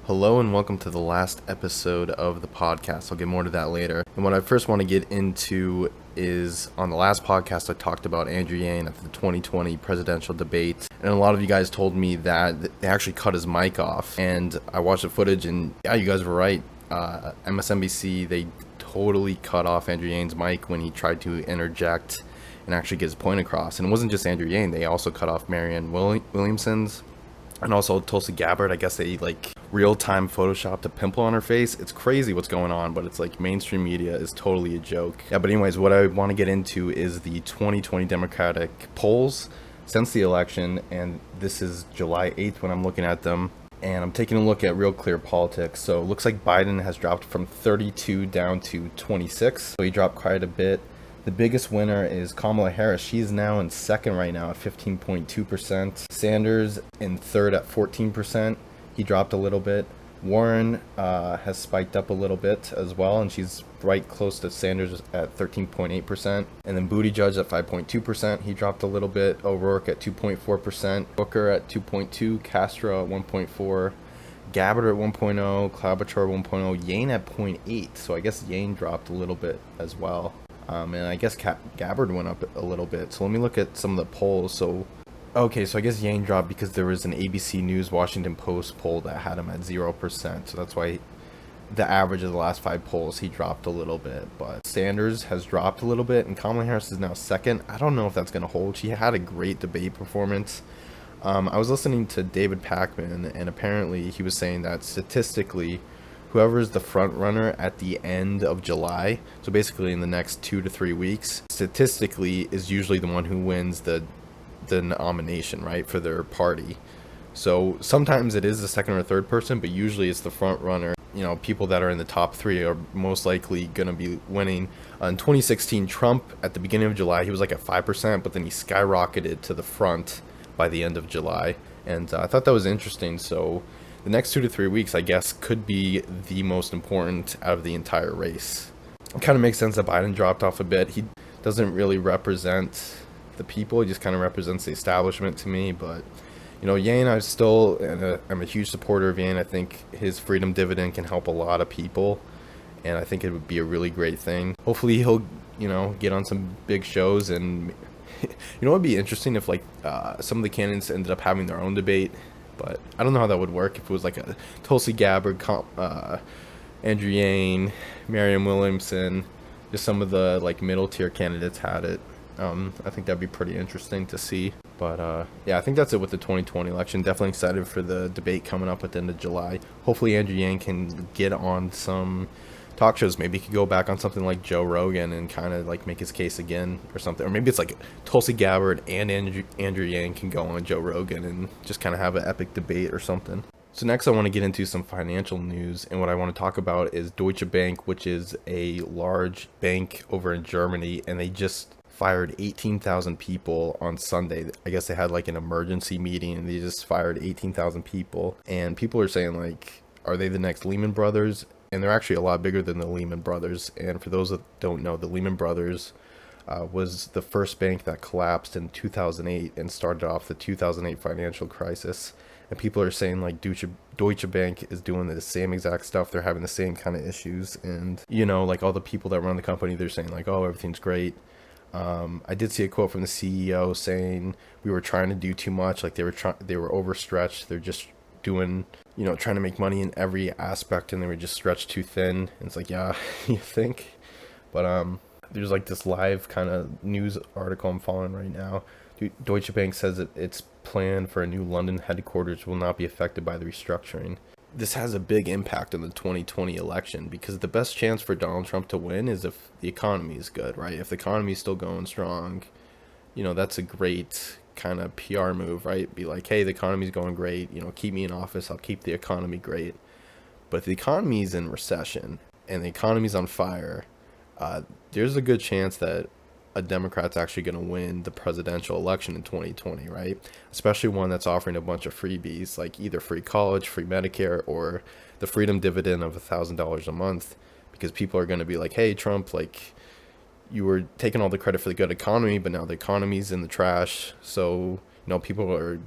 Hello and welcome to the last episode of the podcast. I'll get more to that later. And what I first want to get into is on the last podcast I talked about Andrew Yang at the 2020 presidential debate. And a lot of you guys told me that they actually cut his mic off. And I watched the footage and yeah, you guys were right. MSNBC, they totally cut off Andrew Yang's mic when he tried to interject and actually get his point across. And it wasn't just Andrew Yang, they also cut off Marianne Williamson's and also Tulsi Gabbard. I guess they real-time photoshopped a pimple on her face. It's crazy what's going on, but it's like mainstream media is totally a joke. Yeah, but anyways, what I want to get into is the 2020 Democratic polls since the election, and this is July 8th when I'm looking at them, and I'm taking a look at Real Clear Politics. So it looks like Biden has dropped from 32 down to 26, so he dropped quite a bit. The biggest winner is Kamala Harris. She's now in second right now at 15.2%. Sanders in third at 14%. He dropped a little bit. Warren has spiked up a little bit as well, and she's right close to Sanders at 13.8%. And then Buttigieg at 5.2%. He dropped a little bit. O'Rourke at 2.4%. Booker at 2.2%. Castro at 1.4%. Gabbard at 1.0%. Klobuchar at 1.0%. Yang at 0.8%. So I guess Yang dropped a little bit as well. And I guess Gabbard went up a little bit. So let me look at some of the polls. So I guess Yang dropped because there was an ABC News Washington Post poll that had him at 0%. So that's why the average of the last 5 polls, he dropped a little bit. But Sanders has dropped a little bit, and Kamala Harris is now second. I don't know if that's going to hold. She had a great debate performance. I was listening to David Pakman, and apparently he was saying that statistically, whoever is the front runner at the end of July, so basically in the next 2 to 3 weeks, statistically is usually the one who wins the nomination, right, for their party. So sometimes it is the second or third person, but usually it's the front runner. You know, people that are in the top 3 are most likely going to be winning. In 2016, Trump, at the beginning of July, he was like at 5%, but then he skyrocketed to the front by the end of July. And I thought that was interesting. So the next 2 to 3 weeks, I guess, could be the most important out of the entire race. It kind of makes sense that Biden dropped off a bit. He doesn't really represent the people. He just kind of represents the establishment to me. But, you know, Yang, I'm a huge supporter of Yang. I think his freedom dividend can help a lot of people, and I think it would be a really great thing. Hopefully he'll, get on some big shows, and, it would be interesting if, some of the candidates ended up having their own debate. But I don't know how that would work if it was like a Tulsi Gabbard, Andrew Yang, Marianne Williamson, just some of the middle tier candidates had it. I think that'd be pretty interesting to see. But yeah, I think that's it with the 2020 election. Definitely excited for the debate coming up at the end of July. Hopefully Andrew Yang can get on some talk shows. Maybe he could go back on something like Joe Rogan and kind of make his case again or something. Or maybe it's like Tulsi Gabbard and Andrew Yang can go on Joe Rogan and just kind of have an epic debate or something. So next I want to get into some financial news, and what I want to talk about is Deutsche Bank, which is a large bank over in Germany, and they just fired 18,000 people on Sunday. I guess they had an emergency meeting and they just fired 18,000 people. And people are saying are they the next Lehman Brothers? And they're actually a lot bigger than the Lehman Brothers. And for those that don't know, the Lehman Brothers was the first bank that collapsed in 2008 and started off the 2008 financial crisis. And people are saying Deutsche Bank is doing the same exact stuff. They're having the same kind of issues. And, all the people that run the company, they're saying oh, everything's great. I did see a quote from the CEO saying we were trying to do too much. They were overstretched. They're just doing, trying to make money in every aspect, and they were just stretched too thin. And it's yeah, you think? But there's this live kind of news article I'm following right now. Deutsche Bank says that its plan for a new London headquarters will not be affected by the restructuring. This has a big impact on the 2020 election, because the best chance for Donald Trump to win is if the economy is good, right? If the economy is still going strong, that's a great kind of PR move, right? Be hey, the economy's going great, keep me in office, I'll keep the economy great. But if the economy is in recession and the economy's on fire, there's a good chance that a Democrat's actually going to win the presidential election in 2020, right? Especially one that's offering a bunch of freebies, like either free college, free Medicare, or the freedom dividend of $1,000 a month, because people are going to be hey, Trump, you were taking all the credit for the good economy, but now the economy's in the trash. So, people are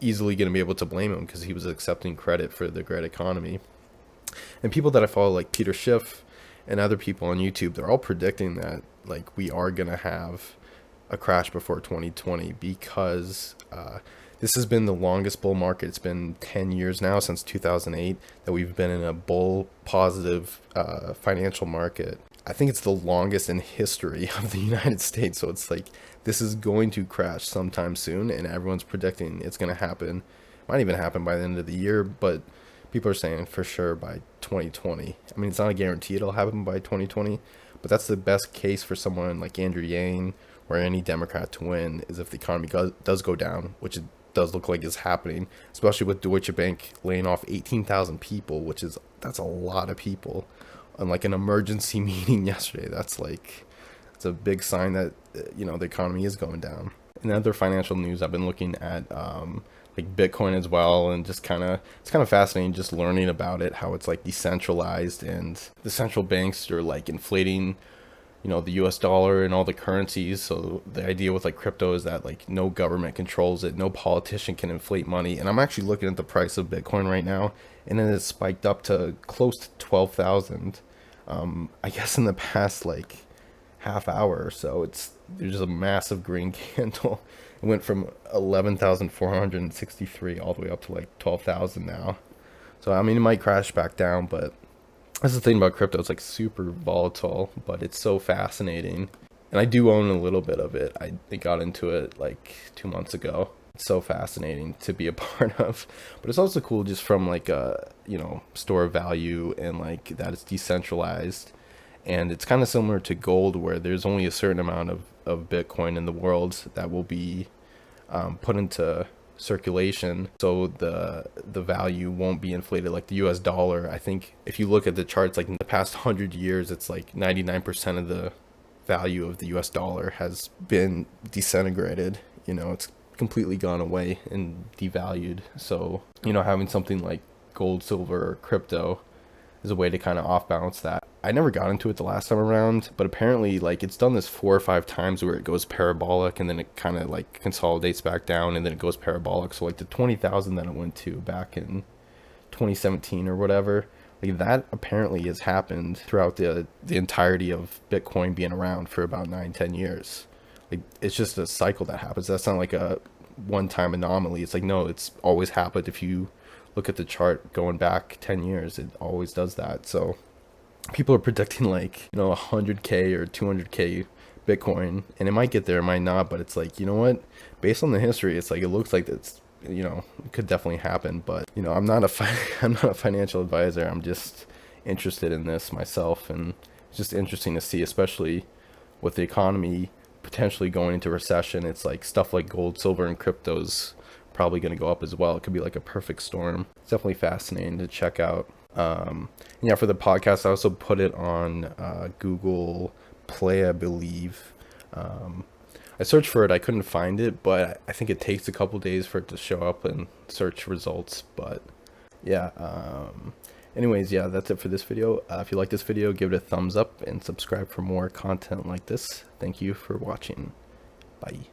easily going to be able to blame him because he was accepting credit for the great economy. And people that I follow, like Peter Schiff and other people on YouTube, they're all predicting that like we are going to have a crash before 2020 because this has been the longest bull market. It's been 10 years now, since 2008, that we've been in a bull positive financial market. I think it's the longest in history of the United States. So it's like this is going to crash sometime soon, and everyone's predicting it's going to happen. Might even happen by the end of the year, but people are saying for sure by 2020. I mean, it's not a guarantee it'll happen by 2020, but that's the best case for someone like Andrew Yang or any Democrat to win, is if the economy does go down, which it does look like is happening, especially with Deutsche Bank laying off 18,000 people, that's a lot of people. On like an emergency meeting yesterday, it's a big sign that the economy is going down. In other financial news, I've been looking at like Bitcoin as well, and it's kind of fascinating just learning about it, how it's like decentralized, and the central banks are like inflating the US dollar and all the currencies. So the idea with like crypto is that like no government controls it, no politician can inflate money. And I'm actually looking at the price of Bitcoin right now, and then it's spiked up to close to 12,000. I guess in the past like half hour or so. There's a massive green candle. It went from 11,463 all the way up to like 12,000 now. So I mean, it might crash back down, but that's the thing about crypto. It's like super volatile, but it's so fascinating. And I do own a little bit of it. I got into it like 2 months ago. It's so fascinating to be a part of. But it's also cool just from like a, store of value, and like that it's decentralized. And it's kind of similar to gold, where there's only a certain amount of Bitcoin in the world that will be put into circulation, so the value won't be inflated like the US dollar. I think if you look at the charts, like in the past 100 years, it's like 99% of the value of the US dollar has been disintegrated. It's completely gone away and devalued. So having something like gold, silver, or crypto is a way to kind of off balance that. I never got into it the last time around, but apparently like it's done this 4 or 5 times where it goes parabolic, and then it kind of like consolidates back down, and then it goes parabolic. So like the 20,000 that it went to back in 2017 or whatever, like that apparently has happened throughout the entirety of Bitcoin being around for about 9-10 years. Like it's just a cycle that happens. That's not like a one-time anomaly. It's like, no, it's always happened. If you look at the chart going back 10 years, it always does that. So people are predicting like 100k or 200k Bitcoin, and it might get there, it might not, but it's like, what, based on the history, it's like it looks like it's it could definitely happen. But I'm not I'm not a financial advisor. I'm just interested in this myself, and it's just interesting to see, especially with the economy potentially going into recession. It's like stuff like gold, silver, and cryptos probably going to go up as well. It could be like a perfect storm. It's definitely fascinating to check out. For the podcast, I also put it on Google Play, I believe. I searched for it, I couldn't find it, but I think it takes a couple days for it to show up in search results. But yeah, anyways, yeah, that's it for this video. If you like this video, give it a thumbs up and subscribe for more content like this. Thank you for watching. Bye.